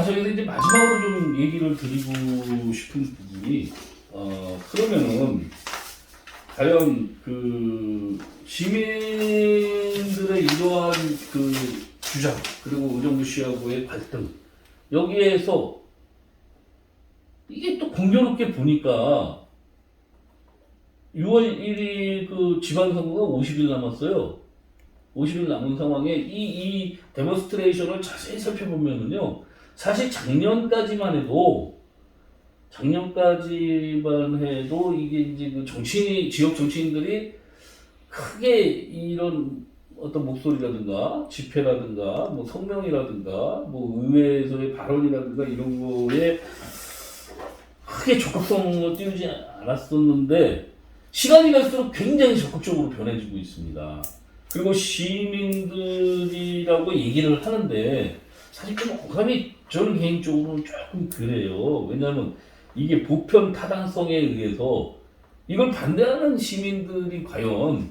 저희가 이제 마지막으로 좀 얘기를 드리고 싶은 부분이, 그러면은, 과연 그 시민들의 이러한 그 주장, 그리고 의정부 시하고의 갈등, 여기에서 이게 또 공교롭게 보니까 6월 1일 그 지방선거가 50일 남았어요. 50일 남은 상황에 이 데몬스트레이션을 자세히 살펴보면은요, 사실 작년까지만 해도 이게 이제 그 지역 정치인들이 크게 이런 어떤 목소리라든가 집회라든가 뭐 성명이라든가 뭐 의회에서의 발언이라든가 이런 거에 크게 적극성을 띄우지 않았었는데, 시간이 갈수록 굉장히 적극적으로 변해지고 있습니다. 그리고 시민들이라고 얘기를 하는데 사실 좀 어감이 저는 개인적으로는 조금 그래요. 왜냐하면 이게 보편 타당성에 의해서 이걸 반대하는 시민들이 과연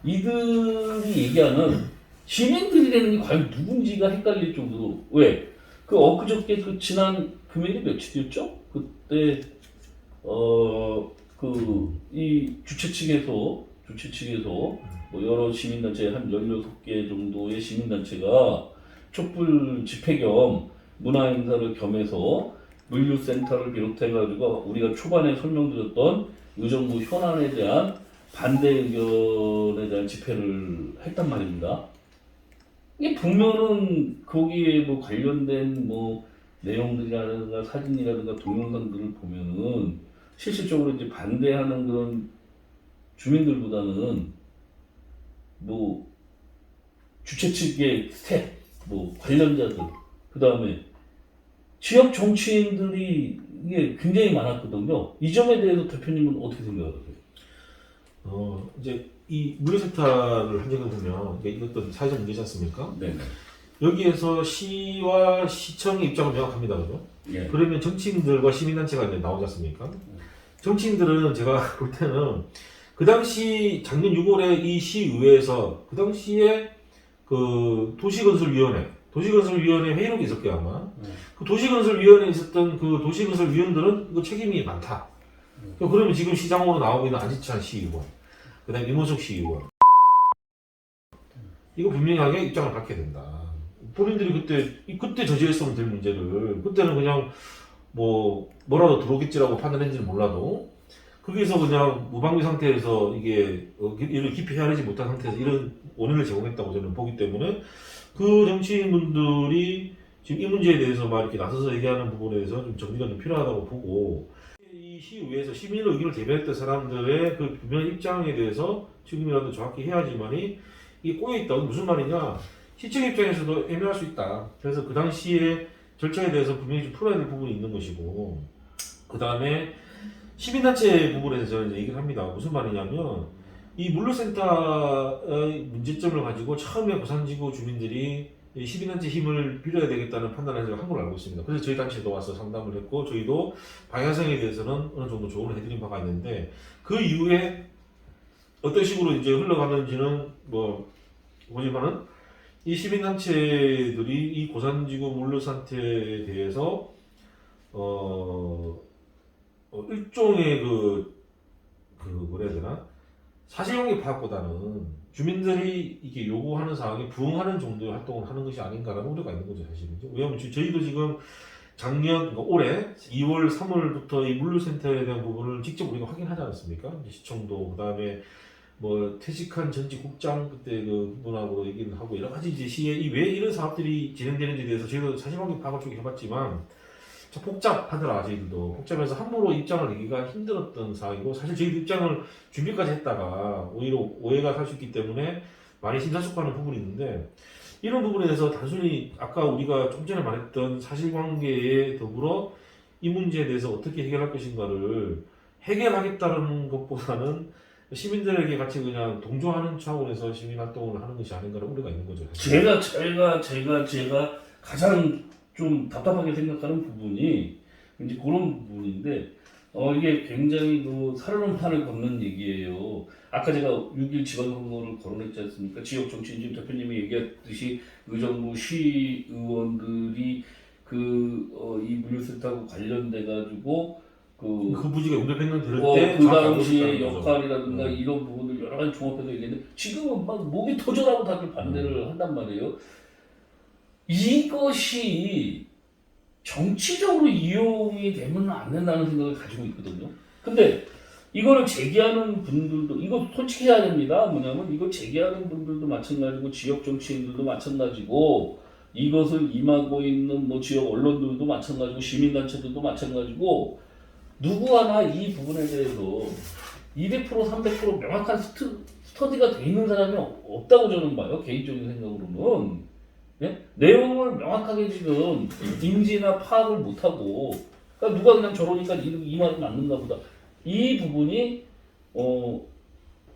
이들이 얘기하는 시민들이라는 게 과연 누군지가 헷갈릴 정도로, 왜? 그 엊그저께 그 지난 금요일이 며칠이었죠? 그때 이 주최 측에서 뭐 여러 시민단체 한 16개 정도의 시민단체가 촛불 집회 겸 문화행사를 겸해서 물류센터를 비롯해가지고 우리가 초반에 설명드렸던 의정부 현안에 대한 반대 의견에 대한 집회를 했단 말입니다. 이게 보면은 거기에 뭐 관련된 뭐 내용들이라든가 사진이라든가 동영상들을 보면은 실질적으로 이제 반대하는 그런 주민들보다는 뭐 주최 측의 스태프, 뭐 관련자들, 그 다음에 지역 정치인들이 이게 굉장히 많았거든요. 이 점에 대해서 대표님은 어떻게 생각하세요? 이제 이 물류센터를 한 적을 보면 이것도 사회적 문제지 않습니까? 네. 여기에서 시와 시청의 입장은 명확합니다, 그죠? 예. 그러면 정치인들과 시민단체가 이제 나오지 않습니까? 정치인들은 제가 볼 때는 그 당시 작년 6월에 이 시의회에서 그 당시에 그 도시건설위원회 회의록이 있을 거야 아마. 그 도시건설위원회에 있었던 그 도시건설위원들은 그 책임이 많다. 그러면 지금 시장으로 나오고 있는 안지찬 시의원, 그다음에 임원석 시의원, 이거 분명하게 입장을 밝혀야 된다. 본인들이 그때 저지했으면 될 문제를 그때는 그냥 뭐라도 들어오겠지라고 판단했는지는 몰라도 거기서 그냥 무방비 상태에서 이게 이를 깊이 헤아리지 못한 상태에서 이런 원인을 제공했다고 저는 보기 때문에 그 정치인분들이 지금 이 문제에 대해서 막 이렇게 나서서 얘기하는 부분에 대해서 좀 정리가 좀 필요하다고 보고, 이 시의회에서 시민의 의견을 대변했던 사람들의 그 분명한 입장에 대해서 지금이라도 정확히 해야지만이 이게 꼬여있다. 무슨 말이냐, 시청 입장에서도 애매할 수 있다. 그래서 그 당시에 절차에 대해서 분명히 좀 풀어야 될 부분이 있는 것이고, 그 다음에 시민단체 부분에서 저는 얘기를 합니다. 무슨 말이냐면 이 물류센터의 문제점을 가지고 처음에 고산지구 주민들이 시민단체 힘을 빌려야 되겠다는 판단을 제가 한 걸 알고 있습니다. 그래서 저희 단체도 와서 상담을 했고, 저희도 방향성에 대해서는 어느 정도 조언을 해드린 바가 있는데, 그 이후에 어떤 식으로 이제 흘러가는지는 뭐 보지만은 이 시민단체들이 이 고산지구 물류 상태에 대해서 일종의 뭐라 해야 되나, 사실관계 파악보다는 주민들이 이게 요구하는 사항에 부응하는 정도의 활동을 하는 것이 아닌가라는 우려가 있는 거죠, 사실은. 왜냐하면 저희도 지금 작년, 올해 2월, 3월부터 이 물류센터에 대한 부분을 직접 우리가 확인하지 않았습니까? 시청도, 그 다음에 뭐 퇴직한 전직 국장 그때 그 부분하고 얘기를 하고 여러 가지 이제 시에 왜 이런 사업들이 진행되는지에 대해서 저희도 사실관계 파악을 쭉 해봤지만 참 복잡하더라. 저희들도 복잡해서 함부로 입장을 내기가 힘들었던 상황이고, 사실 저희도 입장을 준비까지 했다가 오히려 오해가 살 수 있기 때문에 많이 심사숙고하는 부분이 있는데, 이런 부분에 대해서 단순히 아까 우리가 좀 전에 말했던 사실관계에 더불어 이 문제에 대해서 어떻게 해결할 것인가를 해결하겠다는 것보다는 시민들에게 같이 그냥 동조하는 차원에서 시민활동을 하는 것이 아닌가라는 우려가 있는 거죠. 제가 가장 좀 답답하게 생각하는 부분이 이제 그런 부분인데, 이게 굉장히 살얼음 판을 걷는 얘기예요. 아까 제가 6.1 지방선거를 거론했지 않습니까? 지역 정치인 지금 대표님이 얘기했듯이 의정부 시의원들이 이 물류센터하고 관련돼 가지고 그 부지가 용접했는 될 그 때 당시의 역할이라든가 음. 이런 부분을 여러 가지 종합해서 얘기했는데 지금은 막 목이 터져라고 다들 반대를 한단 말이에요. 이것이 정치적으로 이용이 되면 안 된다는 생각을 가지고 있거든요. 근데 이거를 제기하는 분들도 이거 솔직히 해야 됩니다. 뭐냐면 이거 제기하는 분들도 마찬가지고 지역 정치인들도 마찬가지고 이것을 임하고 있는 뭐 지역 언론들도 마찬가지고 시민단체들도 마찬가지고 누구 하나 이 부분에 대해서 200% 300% 명확한 스터디가 돼 있는 사람이 없다고 저는 봐요. 개인적인 생각으로는. 예? 내용을 명확하게 지금 인지나 파악을 못하고 그러니까 누가 그냥 저러니까 이 말이 맞는가 보다. 이 부분이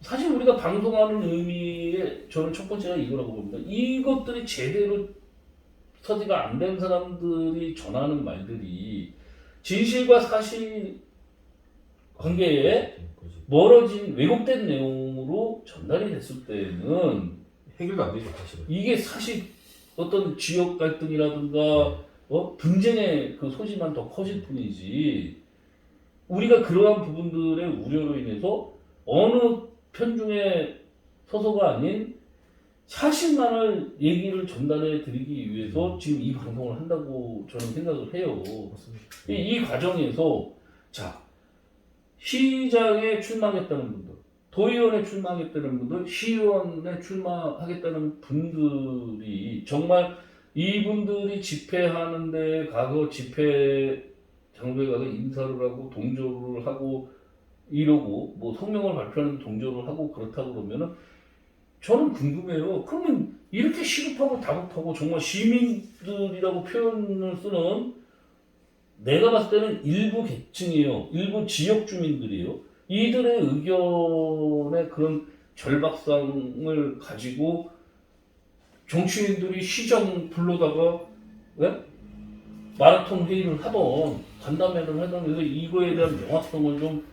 사실 우리가 방송하는 의미의 저는 첫 번째가 이거라고 봅니다. 이것들이 제대로 스터디가 안 된 사람들이 전하는 말들이 진실과 사실 관계에 멀어진 왜곡된 내용으로 전달이 됐을 때는 해결도 안 되죠, 사실은. 이게 사실 어떤 지역 갈등이라든가 분쟁의 그 소지만 더 커질 뿐이지 우리가 그러한 부분들의 우려로 인해서 어느 편중의 서서가 아닌 사실만을 얘기를 전달해 드리기 위해서 지금 이 방송을 한다고 저는 생각을 해요. 이 과정에서 자 시장에 출마하겠다는 분들, 도의원에 출마하겠다는 분들, 시의원에 출마하겠다는 분들이 정말 이분들이 집회하는데 가서 집회 장소에 가서 인사를 하고 동조를 하고 이러고 뭐 성명을 발표하는 동조를 하고 그렇다 그러면은 저는 궁금해요. 그러면 이렇게 시급하고 다급하고 정말 시민들이라고 표현을 쓰는 내가 봤을 때는 일부 계층이에요. 일부 지역 주민들이에요. 이들의 의견의 그런 절박성을 가지고 정치인들이 시장 불러다가 왜? 마라톤 회의를 하던 간담회를 하던 그래서 이거에 대한 명확성을 좀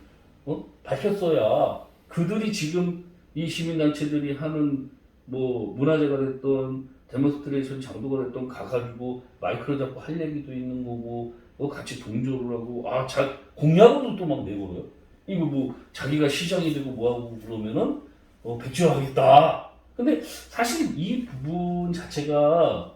밝혔어야 그들이 지금 이 시민단체들이 하는 뭐 문화제가 됐던 데몬스트레이션 장도가 됐던 가가지고 마이크를 잡고 할 얘기도 있는 거고 같이 동조를 하고 공약으로 또 막 내걸어요. 이거 뭐 자기가 시장이 되고 뭐하고 그러면은 백지화하겠다. 근데 사실 이 부분 자체가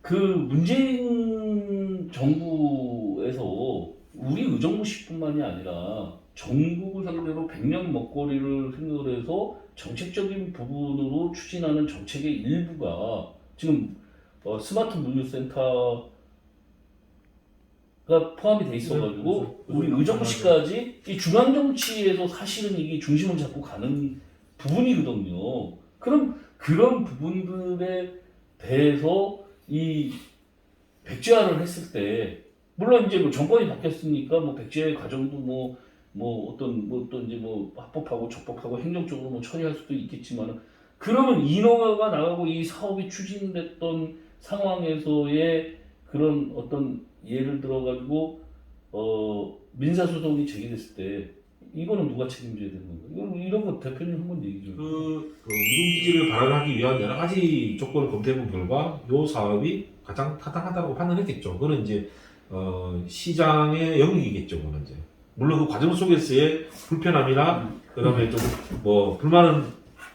그 문재인 정부에서 우리 의정부시뿐만이 아니라 전국을 상대로 100년 먹거리를 생각을 해서 정책적인 부분으로 추진하는 정책의 일부가 지금 스마트 물류센터가 포함이 돼 있어가지고 우리 의정부시까지 이 중앙 정치에서 사실은 이게 중심을 잡고 가는 부분이거든요. 그럼 그런 부분들에 대해서 이 백지화를 했을 때 물론 이제 뭐 정권이 바뀌었으니까 뭐 백지화의 과정도 어떤 이제 뭐 합법하고 적법하고 행정적으로 뭐 처리할 수도 있겠지만 그러면 인허가가 나가고 이 사업이 추진됐던 상황에서의 그런 어떤 예를 들어가지고 민사소송이 제기됐을 때 이거는 누가 책임져야 되는 건가? 이런 거 대표님 한번 얘기 좀. 유동기지를 발현하기 위한 여러 가지 조건을 검토해본 결과 이 사업이 가장 타당하다고 판단했겠죠. 그건 이제 시장의 영역이겠죠. 그건 이제 물론 그 과정 속에서의 불편함이나 그다음에 좀 뭐 불만은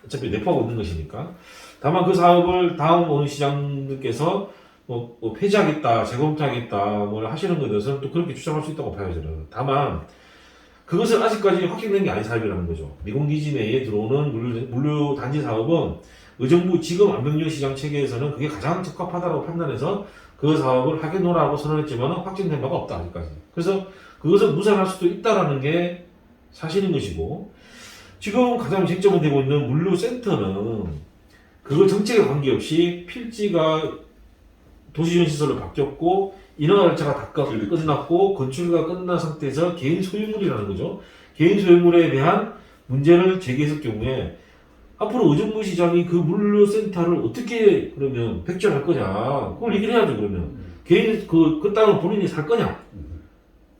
어차피 내포하고 있는 것이니까. 다만 그 사업을 다음 어느 시장님께서 뭐 폐지하겠다, 재검토하겠다, 뭘 하시는 것에 대해서는 또 그렇게 주장할 수 있다고 봐요, 저는. 다만, 그것은 아직까지 확정된 게 아닌 사업이라는 거죠. 미공기지 내에 들어오는 물류 단지 사업은 의정부 지금 안병정 시장 체계에서는 그게 가장 적합하다고 판단해서 그 사업을 하겠노라고 선언했지만 확정된 바가 없다, 아직까지. 그래서 그것을 무산할 수도 있다라는 게 사실인 것이고, 지금 가장 쟁점이 되고 있는 물류센터는 그거 정책에 관계없이 필지가 도시전시설로 바뀌었고 인허가 절차가 다 끝났고 건축가 끝난 상태에서 개인 소유물이라는 거죠. 개인 소유물에 대한 문제를 제기했을 경우에 앞으로 의정부 시장이 그 물류센터를 어떻게 그러면 백지화할 거냐 그걸 얘기를 해야죠. 그러면 개인 그 땅을 본인이 살 거냐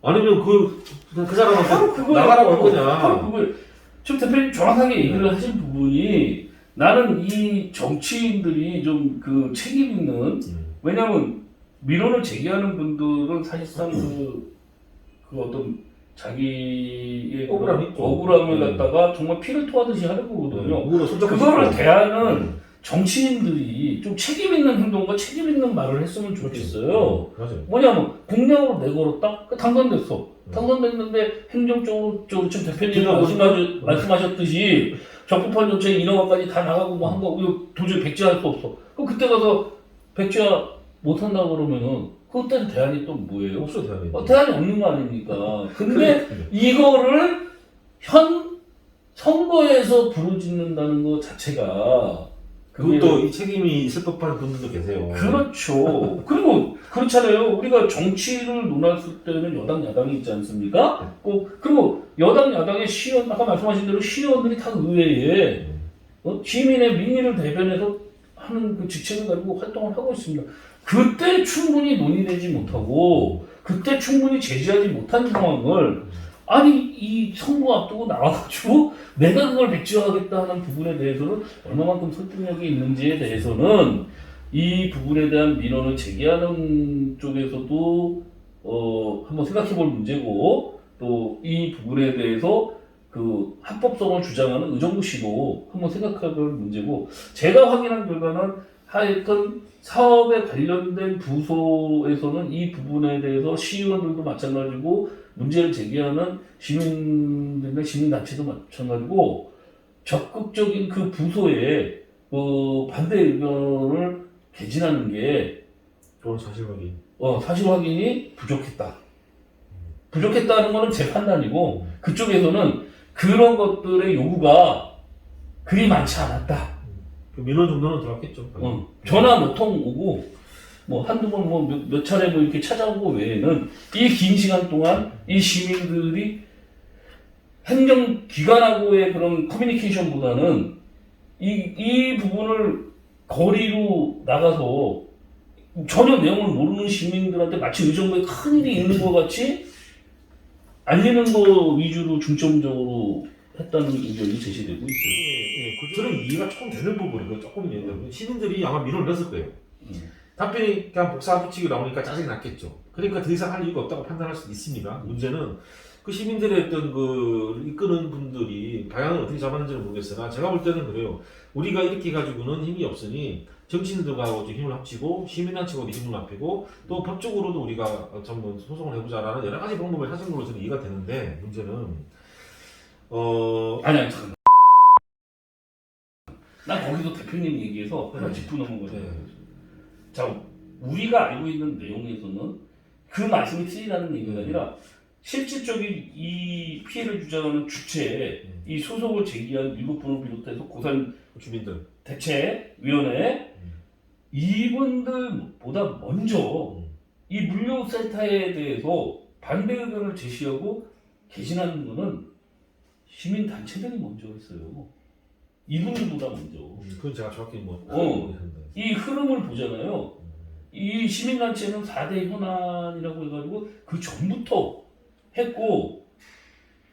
아니면 그 사람한테 나가라고 할 거냐. 그걸 지금 대표님 정확하게 얘기를 하신 부분이 나는 이 정치인들이 좀 그 책임 있는 왜냐면 민원을 제기하는 분들은 사실상 그 어떤 자기의 억울함이 있죠. 억울함을 네. 갖다가 정말 피를 토하듯이 하는 거거든요. 누구나 손잡고 그거를 싶고. 대하는 정치인들이 좀 책임 있는 행동과 책임 있는 말을 했으면 좋겠어요. 맞아요. 뭐냐면 공약으로 내걸었다? 당선됐어. 당선됐는데 행정적으로 지금 대표님 말씀하셨듯이 적법한 정책 인허가까지 다 나가고 뭐 한 거 이거 도저히 백지할 수 없어. 그럼 그때 가서 백지화 못한다 그러면은 그때는 대안이 또 뭐예요? 없어 대안이. 대안이 없는 거 아닙니까? 근데 이거를 현 선거에서 부르짖는다는 것 자체가 그것도 이 책임이 있을 법한 분들도 계세요. 그렇죠. 그리고 그렇잖아요. 우리가 정치를 논했을 때는 여당 야당이 있지 않습니까? 그리고 여당 야당의 시의원 아까 말씀하신 대로 시의원들이 다 의회에 시민의 민의를 대변해서 하는 그 직책을 가지고 활동을 하고 있습니다. 그때 충분히 논의되지 못하고 그때 충분히 제지하지 못한 상황을 아니 이 선거 앞두고 나와가지고 내가 그걸 백지화하겠다는 부분에 대해서는 얼마만큼 설득력이 있는지에 대해서는 이 부분에 대한 민원을 제기하는 쪽에서도 한번 생각해볼 문제고 또 이 부분에 대해서 그 합법성을 주장하는 의정부 시도 한번 생각해볼 문제고 제가 확인한 결과는 하여튼 사업에 관련된 부서에서는 이 부분에 대해서 시의원들도 마찬가지고 문제를 제기하는 시민들이나 시민단체도 마찬가지고 적극적인 그 부서에 반대 의견을 개진하는 게 좋은 사실 확인. 사실 확인이 부족했다. 부족했다는 거는 제 판단이고 그쪽에서는 그런 것들의 요구가 그리 많지 않았다. 그 민원 정도는 들어갔겠죠. 전화 몇 통 오고 뭐 한두 번 몇 차례 뭐 이렇게 찾아오고 외에는 이 긴 시간 동안 이 시민들이 행정기관하고의 그런 커뮤니케이션보다는 이 부분을 거리로 나가서 전혀 내용을 모르는 시민들한테 마치 의정부에 큰일이 있는 것 같이 알리는 거 위주로 중점적으로 했다는 의견이 제시되고 있어요. 저는 이해가 조금 되는 부분이고 조금 이해되고 시민들이 아마 민원을 넣었을 거예요. 답변이 그냥 복사 붙이기 나오니까 짜증이 났겠죠. 그러니까 더 이상 할 이유가 없다고 판단할 수도 있습니다. 문제는 그 시민들의 어떤 그 이끄는 분들이 방향을 어떻게 잡았는지는 모르겠으나 제가 볼 때는 그래요. 우리가 이렇게 가지고는 힘이 없으니 정치인들과 좀 힘을 합치고 시민단체하고 힘을 합치고 또 법적으로도 우리가 전부 소송을 해보자라는 여러 가지 방법을 찾은 걸로 저는 이해가 되는데 문제는 아니 잠깐만. 난 거기서 대표님 얘기해서 하나 짚고 넘은 거죠. 자, 우리가 알고 있는 내용에서는 그 말씀이 틀리다는 얘기가 아니라 실질적인 이 피해를 주장하는 주체, 이 소송을 제기한 7분을 비롯해서 고산 주민들 대체위원회 이분들보다 먼저 이 물류센터에 대해서 반대 의견을 제시하고 개진하는 거는 시민단체들이 먼저 했어요. 이분들보다 먼저. 그건 제가 정확히 이 흐름을 보잖아요. 이 시민단체는 4대 현안이라고 해가지고 그 전부터 했고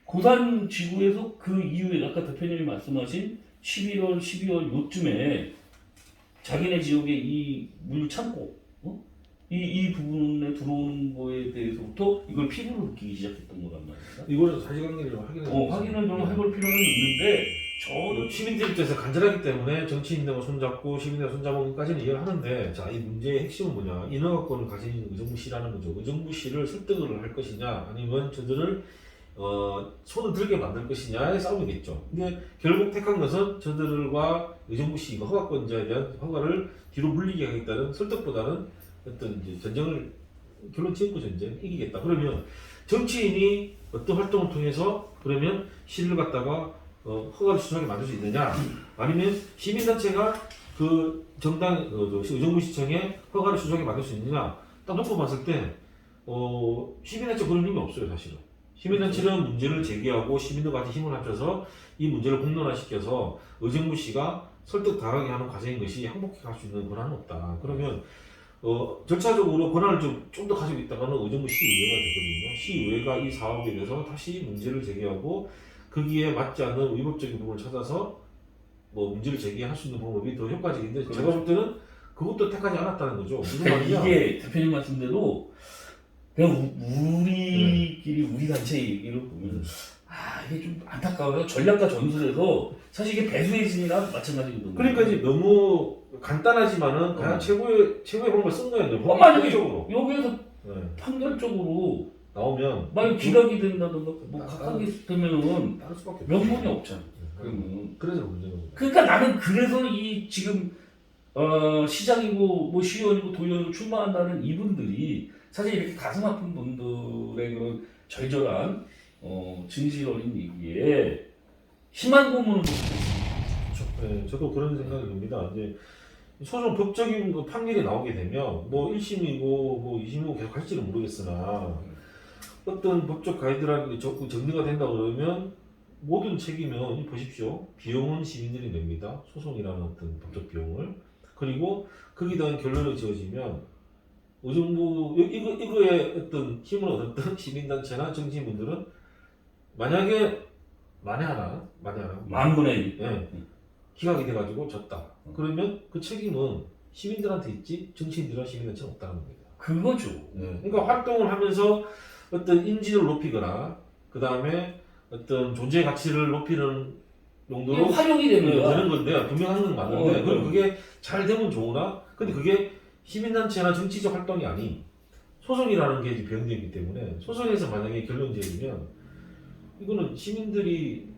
고산지구에서 그 이후에 아까 대표님이 말씀하신 11월, 12월 요쯤에 자기네 지역의 이 물창고 이 부분에 들어오는 거에 대해서부터 이걸 피부로 느끼기 시작했던 거란 말입니다. 이거는 사실관계를 좀 확인을 좀 해볼 필요는 있는데 저는 시민들 입장에서 간절하기 때문에 정치인들과 손잡고 시민들과 손잡은 것까지는 이해를 하는데 자, 이 문제의 핵심은 뭐냐 인허가권을 가진 의정부시라는 거죠. 의정부시를 설득을 할 것이냐 아니면 저들을 손을 들게 만들 것이냐의 싸움이겠죠. 근데 결국 택한 것은 저들과 의정부시 허가권자에 대한 허가를 뒤로 물리게 하겠다는 설득보다는 어떤 이제 전쟁을 결론 지었고 전쟁 이기겠다. 그러면 정치인이 어떤 활동을 통해서 그러면 시를 갖다가 허가를 수정하게 만들 수 있느냐 아니면 시민단체가 그 정당 의정부시청에 허가를 수정하게 만들 수 있느냐 딱 놓고 봤을 때 시민단체 그런 힘이 없어요 사실은. 시민단체는 문제를 제기하고 시민들과 같이 힘을 합쳐서 이 문제를 공론화시켜서 의정부시가 설득당하게 하는 과정인 것이 행복해 갈 수 있는 권한은 없다. 그러면 절차적으로 권한을 좀 더 가지고 있다가는 의정부 시의회가 되거든요. 시의회가 이 사업에 대해서 다시 문제를 제기하고 거기에 맞지 않는 위법적인 부분을 찾아서 뭐 문제를 제기할 수 있는 방법이 더 효과적인데 제가 볼 때는 그것도 택하지 않았다는 거죠. 무슨 그러니까 말이냐? 이게 대표님 말씀대로 그냥 우리끼리 우리 단체 얘기를 보면 이게 좀 안타까워요. 전략과 전술에서 사실 이게 배수의 진이나 마찬가지거든요. 그러니까 이제 너무 간단하지만은 가장 최고의 방법을 쓴 거예요. 만약에 법적으로 여기에서 네. 판결적으로 나오면 만약 기각이 된다든가 뭐 각각이 되면은 다를 수밖에 없죠. 명분이 없잖아. 그러면 그래서 문제는 거죠. 그러니까 나는 그래서 이 지금 시장이고 뭐 시의원이고 도의원이고 출마한다는 이분들이 사실 이렇게 가슴 아픈 분들의 그런 절절한 진실 어린 얘기에 희망 고문을 네, 저도 그런 생각이 듭니다. 이제 소송 법적인 그 판결이 나오게 되면 뭐 1심이고 뭐 2심이고 계속 할지는 모르겠으나 어떤 법적 가이드라인이 적극 정리가 된다 그러면 모든 책임은 보십시오. 비용은 시민들이 냅니다. 소송이라는 어떤 법적 비용을. 그리고 거기에 대한 결론이 지어지면 의정부 이거에 어떤 힘을 얻었던 시민단체나 정치인분들은 만약에 만에 하나 만분의 일. 예, 기각이 돼가지고 졌다. 그러면 그 책임은 시민들한테 있지 정치인들이나 시민단체는 없다는 겁니다. 그거죠. 그러니까 활동을 하면서 어떤 인지를 높이거나 그 다음에 어떤 존재 가치를 높이는 이게 용도로 활용이 되는 거야. 되는 건데 분명한 건 맞는데 그리고 어. 그게 잘 되면 좋으나 근데 그게 시민단체나 정치적 활동이 아닌 소송이라는 게 이제 배경되기 때문에 소송에서 만약에 결론 지어지면 이거는 시민들이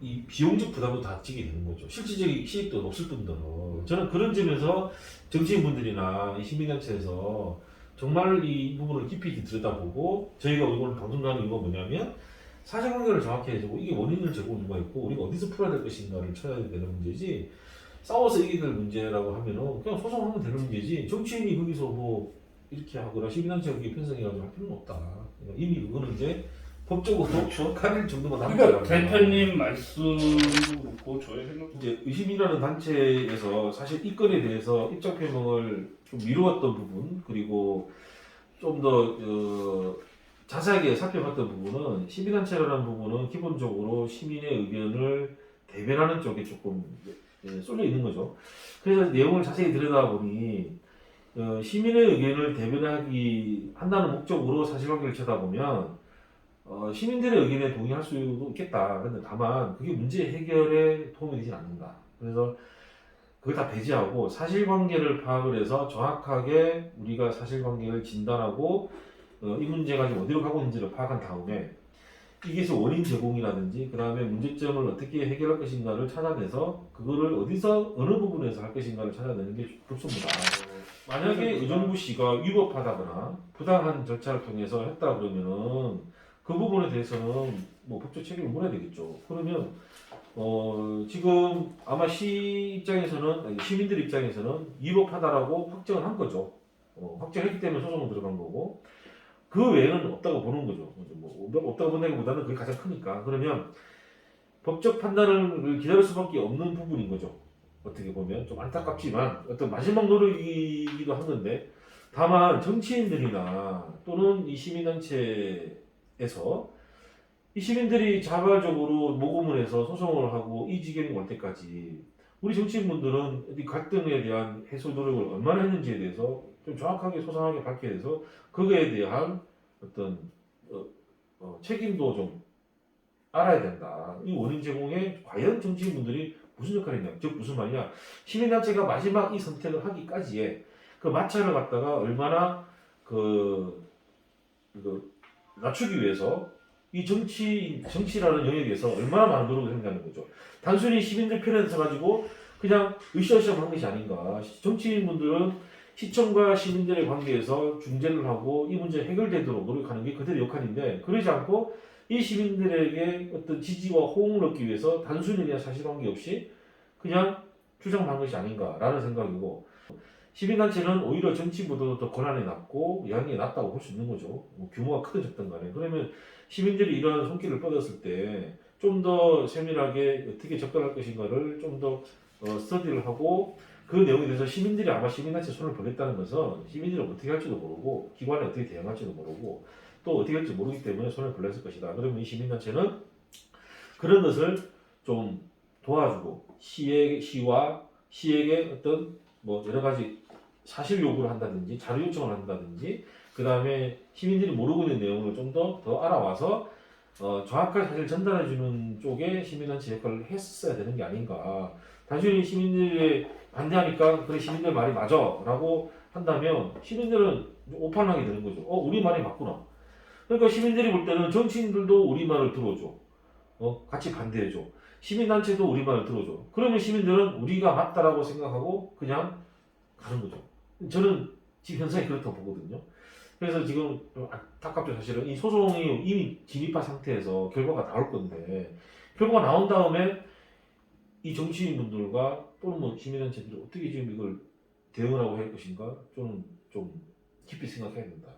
이 비용적 부담도 다 지게 되는 거죠. 실질적인 시익도 없을 뿐더러 저는 그런 점에서 정치인분들이나 이 시민단체에서 정말 이 부분을 깊이 들여다보고 저희가 오늘 방송 하는 이유가 뭐냐면 사실관계를 정확히 해주고 이게 원인을 제공 누가 있고 우리가 어디서 풀어야 될 것인가를 찾아야 되는 문제지 싸워서 이기게 될 문제라고 하면은 그냥 소송하면 되는 문제지 정치인이 거기서 뭐 이렇게 하거나 시민단체가 거기에 편성해가지고 할 필요는 없다. 그러니까 이미 그거는 이제 법적으로 가릴 정도만 남지 그러니까 않았나. 대표님 말씀도 그렇고 저의 생각도 이제 의심이라는 단체에서 사실 이 건에 대해서 입장 표명을 좀 미루었던 부분 그리고 좀 더 자세하게 살펴봤던 부분은 시민단체라는 부분은 기본적으로 시민의 의견을 대변하는 쪽에 조금 쏠려 있는 거죠. 그래서 내용을 자세히 들여다보니 시민의 의견을 대변하기 한다는 목적으로 사실관계를 쳐다보면 시민들의 의견에 동의할 수도 있겠다. 근데 다만 그게 문제 해결에 도움이 되진 않는다. 그래서 그걸 다 배제하고 사실관계를 파악을 해서 정확하게 우리가 사실관계를 진단하고 이 문제가 지금 어디로 가고 있는지를 파악한 다음에 이게서 원인 제공이라든지 그 다음에 문제점을 어떻게 해결할 것인가를 찾아내서 그거를 어디서 어느 부분에서 할 것인가를 찾아내는 게 좋습니다. 만약에 의정부 씨가 위법하다거나 부당한 절차를 통해서 했다 그러면은 그 부분에 대해서는 뭐 법적 책임을 물어야 되겠죠. 그러면 지금 아마 시 입장에서는 아니, 시민들 입장에서는 위법하다라고 확정을 한 거죠. 확정했기 때문에 소송을 들어간 거고 그 외에는 없다고 보는 거죠. 뭐 없다고 본다기보다는 그게 가장 크니까. 그러면 법적 판단을 기다릴 수밖에 없는 부분인 거죠. 어떻게 보면 좀 안타깝지만 어떤 마지막 노력이기도 한 건데 다만 정치인들이나 또는 이 시민단체에서 이 시민들이 자발적으로 모금을 해서 소송을 하고 이 지경이 올 때까지 우리 정치인분들은 이 갈등에 대한 해소 노력을 얼마나 했는지에 대해서 좀 정확하게 소상하게 밝혀야 돼서 그거에 대한 어떤 책임도 좀 알아야 된다. 이 원인 제공에 과연 정치인분들이 무슨 역할을 했냐. 즉 무슨 말이냐. 시민단체가 마지막 이 선택을 하기까지의 그 마찰을 갖다가 얼마나 낮추기 위해서 이 정치라는 영역에서 얼마나 많은 노력을 했냐는 거죠. 단순히 시민들 편에 서가지고 그냥 으쌰으쌰 한 것이 아닌가. 정치인분들은 시청과 시민들의 관계에서 중재를 하고 이 문제 해결되도록 노력하는 게 그들의 역할인데 그러지 않고 이 시민들에게 어떤 지지와 호응을 얻기 위해서 단순히 그냥 사실관계 없이 그냥 주장한 것이 아닌가라는 생각이고 시민단체는 오히려 정치보다도 더 권한이 낮고 영향이 낮다고 볼 수 있는 거죠. 뭐 규모가 크든 적든 간에. 그러면 시민들이 이러한 손길을 뻗었을 때 좀 더 세밀하게 어떻게 접근할 것인가를 좀 더 스터디를 하고 그 내용에 대해서 시민들이 아마 시민단체 손을 벌였다는 것은 시민들이 어떻게 할지도 모르고 기관에 어떻게 대응할지도 모르고 또 어떻게 할지 모르기 때문에 손을 벌렸을 것이다. 그러면 이 시민단체는 그런 것을 좀 도와주고 시에게 어떤 뭐 여러 가지 사실 요구를 한다든지 자료 요청을 한다든지 그 다음에 시민들이 모르고 있는 내용을 좀 더 알아와서 정확하게 사실 전달해주는 쪽에 시민단체 역할을 했어야 되는 게 아닌가. 단순히 시민들이 반대하니까 그래 시민들 말이 맞아 라고 한다면 시민들은 오판하게 되는 거죠. 우리 말이 맞구나. 그러니까 시민들이 볼 때는 정치인들도 우리 말을 들어줘. 같이 반대해줘. 시민단체도 우리 말을 들어줘. 그러면 시민들은 우리가 맞다라고 생각하고 그냥 가는 거죠. 저는 지금 현상이 그렇다고 보거든요. 그래서 지금 좀 안타깝죠. 사실은 이 소송이 이미 진입한 상태에서 결과가 나올 건데 결과가 나온 다음에 이 정치인분들과 또는 뭐 시민단체들이 어떻게 지금 이걸 대응을 하고 할 것인가 좀 깊이 생각해야 된다.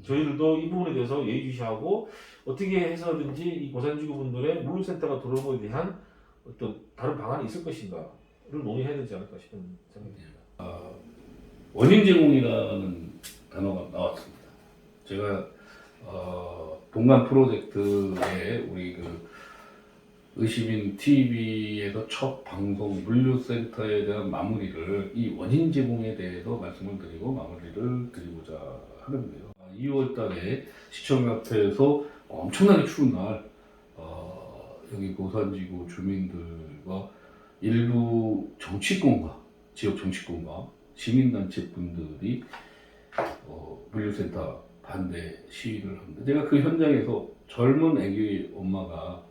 저희들도 이 부분에 대해서 예의주시하고 어떻게 해서든지 이 고산지구분들의 물류센터가 들어오는 것에 대한 어떤 다른 방안이 있을 것인가를 논의해야 되지 않을까 싶은 생각이 듭니다. 원인 제공이라는 단어가 나왔습니다. 제가 동간 프로젝트에 우리 그 의시민 TV에서 첫 방송 물류센터에 대한 마무리를 이 원인 제공에 대해서 말씀을 드리고 마무리를 드리고자 하는데요. 2월 달에 시청 앞에서 엄청나게 추운 날 여기 고산지구 주민들과 일부 정치권과 지역 정치권과 시민단체 분들이 물류센터 반대 시위를 합니다. 제가 그 현장에서 젊은 애기 엄마가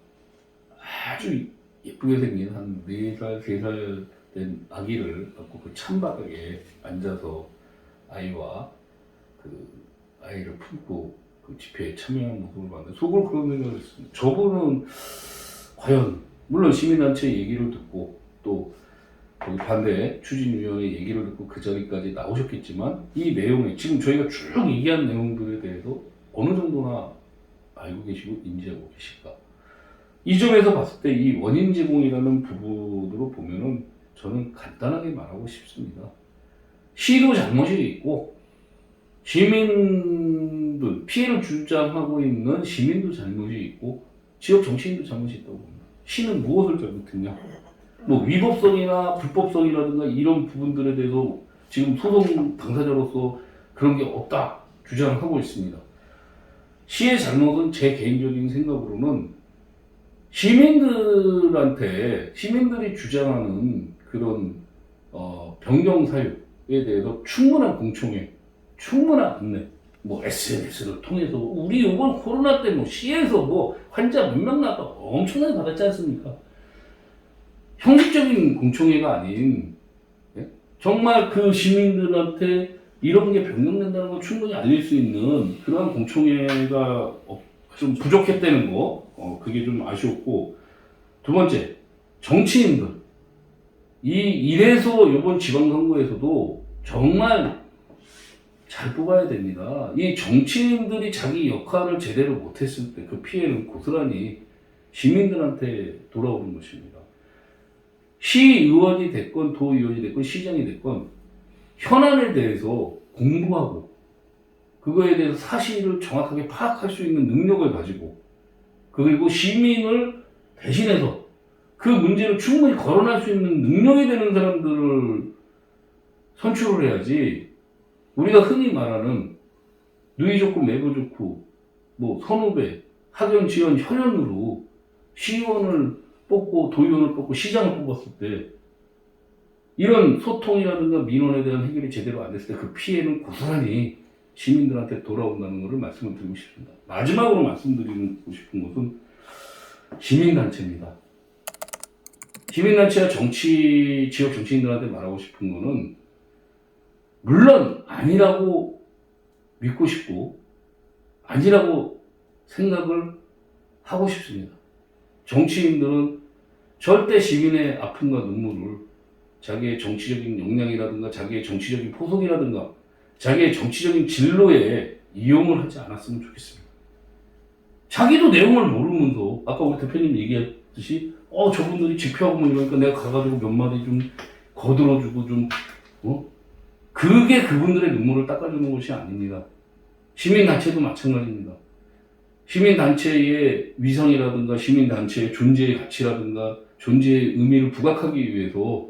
아주 예쁘게 생긴 한 4살, 3살 된 아기를 갖고 그 찬바닥에 앉아서 아이와 그 아이를 품고 그 집회에 참여한 모습을 봤는데 속으로 그런 생각을 했습니다. 저분은 과연 물론 시민단체 얘기를 듣고 또 거기 반대 추진위원회 얘기를 듣고 그 자리까지 나오셨겠지만 이 내용에 지금 저희가 쭉 얘기한 내용들에 대해서 어느 정도나 알고 계시고 인지하고 계실까? 이 점에서 봤을 때 이 원인 제공이라는 부분으로 보면은 저는 간단하게 말하고 싶습니다. 시도 잘못이 있고 시민들 피해를 주장하고 있는 시민도 잘못이 있고 지역 정치인도 잘못이 있다고 봅니다. 시는 무엇을 잘못했냐? 뭐 위법성이나 불법성이라든가 이런 부분들에 대해서 지금 소송 당사자로서 그런 게 없다 주장하고 있습니다. 시의 잘못은 제 개인적인 생각으로는 시민들이 주장하는 그런 변경 사유에 대해서 충분한 공청회, 충분한 안내, 뭐 SNS를 통해서 우리 이번 코로나 때 뭐 시에서 뭐 환자 몇 명 나왔다 엄청나게 받았지 않습니까? 형식적인 공청회가 아닌 정말 그 시민들한테 이런 게 변경된다는 걸 충분히 알릴 수 있는 그러한 공청회가 좀 부족했다는 거, 그게 좀 아쉬웠고, 두 번째, 정치인들. 이래서 이번 지방선거에서도 정말 잘 뽑아야 됩니다. 이 정치인들이 자기 역할을 제대로 못했을 때 그 피해는 고스란히 시민들한테 돌아오는 것입니다. 시의원이 됐건 도의원이 됐건 시장이 됐건 현안에 대해서 공부하고 그거에 대해서 사실을 정확하게 파악할 수 있는 능력을 가지고 그리고 시민을 대신해서 그 문제를 충분히 거론할 수 있는 능력이 되는 사람들을 선출을 해야지 우리가 흔히 말하는 누이 좋고 매부 좋고 뭐 선후배, 학연, 지연, 혈연으로 시의원을 뽑고 도의원을 뽑고 시장을 뽑았을 때 이런 소통이라든가 민원에 대한 해결이 제대로 안 됐을 때 그 피해는 고스란히 시민들한테 돌아온다는 것을 말씀을 드리고 싶습니다. 마지막으로 말씀드리고 싶은 것은 시민단체입니다. 시민단체와 지역 정치인들한테 말하고 싶은 것은 물론 아니라고 믿고 싶고 아니라고 생각을 하고 싶습니다. 정치인들은 절대 시민의 아픔과 눈물을 자기의 정치적인 역량이라든가 자기의 정치적인 포석이라든가 자기의 정치적인 진로에 이용을 하지 않았으면 좋겠습니다. 자기도 내용을 모르면서 아까 우리 대표님 얘기했듯이 저분들이 집회하고 뭐 이러니까 내가 가가지고 몇 마디 좀 거들어주고 좀 그게 그분들의 눈물을 닦아주는 것이 아닙니다. 시민단체도 마찬가지입니다. 시민단체의 위상이라든가 시민단체의 존재의 가치라든가 존재의 의미를 부각하기 위해서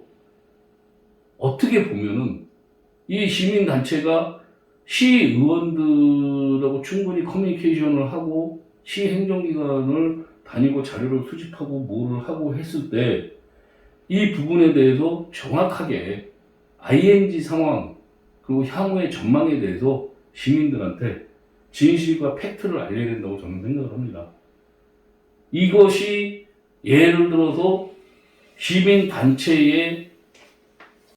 어떻게 보면은 이 시민단체가 시의원들하고 충분히 커뮤니케이션을 하고 시 행정기관을 다니고 자료를 수집하고 뭐를 하고 했을 때 이 부분에 대해서 정확하게 ING 상황 그리고 향후의 전망에 대해서 시민들한테 진실과 팩트를 알려야 된다고 저는 생각을 합니다. 이것이 예를 들어서 시민단체에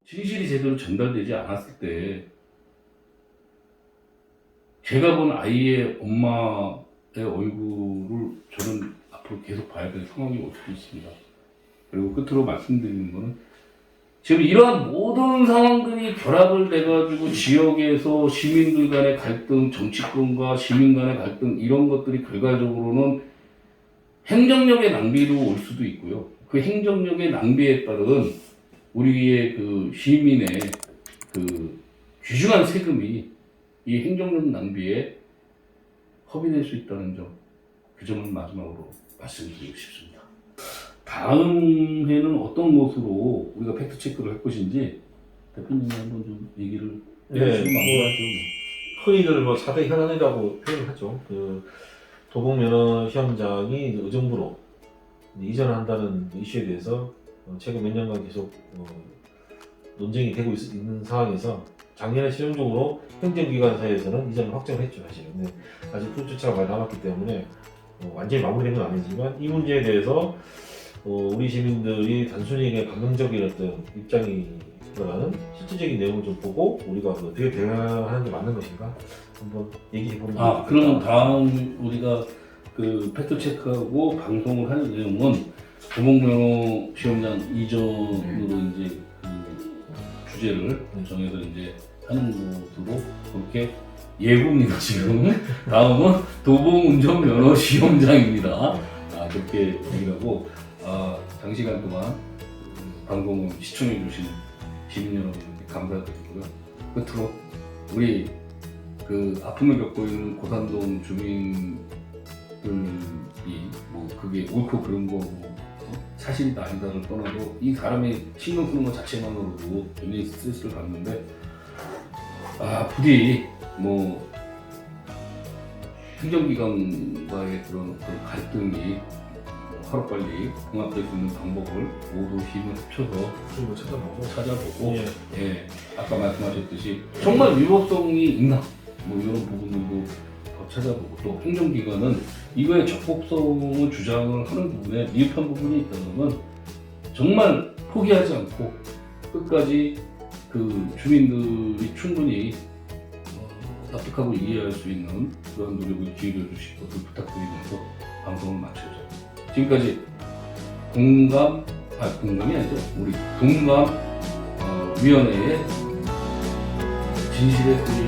진실이 제대로 전달되지 않았을 때 제가 본 아이의 엄마의 얼굴을 저는 앞으로 계속 봐야 될 상황이 올 수도 있습니다. 그리고 끝으로 말씀드리는 거는 지금 이러한 모든 상황들이 결합을 돼가지고 지역에서 시민들 간의 갈등, 정치권과 시민 간의 갈등 이런 것들이 결과적으로는 행정력의 낭비로 올 수도 있고요. 그 행정력의 낭비에 따른 우리의 그 시민의 그 귀중한 세금이 이 행정력 낭비에 허비될 수 있다는 점, 그 점을 마지막으로 말씀드리고 싶습니다. 다음 해는 어떤 것으로 우리가 팩트 체크를 할 것인지 대표님이 한번 좀 얘기를 해주시면 마무리하죠. 흔히들 뭐 4대 현안이라고 표현하죠. 그 도봉면허 시험장이 이제 의정부로 이전한다는 이슈에 대해서 최근 몇 년간 계속 논쟁이 되고 있는 상황에서 작년에 최종적으로 행정기관사에서는 이전을 확정을 했죠, 사실은. 근데 아직 후추차가 많이 남았기 때문에 완전히 마무리된 건 아니지만 이 문제에 대해서 우리 시민들이 단순히 그냥 감정적인 어떤 입장이보다는 실질적인 내용을 좀 보고 우리가 어떻게 대응하는 게 맞는 것인가 한번 얘기해보는 게 좋겠다. 그럼 다음 우리가 그 팩트 체크하고 방송을 할 내용은 도봉면허 시험장 이전으로 이제 그 주제를 정해서 이제 하는 것으로 그렇게 예고입니다 지금. 다음은 도봉운전면허 시험장입니다. 그렇게 얘기를 하고 장시간 동안 방송을 시청해주신 시민 여러분께 감사드리고요. 끝으로 우리 그 아픔을 겪고 있는 고산동 주민들이 뭐 그게 옳고 그른 거 사실이다 아니다를 떠나도 이 사람이 신경 쓰는 것 자체만으로도 굉장히 스트레스를 받는데 부디 뭐 행정기관과의 그런 갈등이 하루빨리 봉합될 수 있는 방법을 모두 힘을 합쳐서 좀 찾아보고 예. 아까 말씀하셨듯이 정말 위법성이 있나 뭐 이런 부분들도 더 찾아보고 또 행정기관은 이거에 적법성을 주장을 하는 부분에 미흡한 부분이 있다면 정말 포기하지 않고 끝까지 그 주민들이 충분히 납득하고 이해할 수 있는 그런 노력을 기울여 주실 것을 부탁드리면서 방송을 마치죠. 지금까지 공감이 아니죠. 우리 동감 위원회의 진실의 소리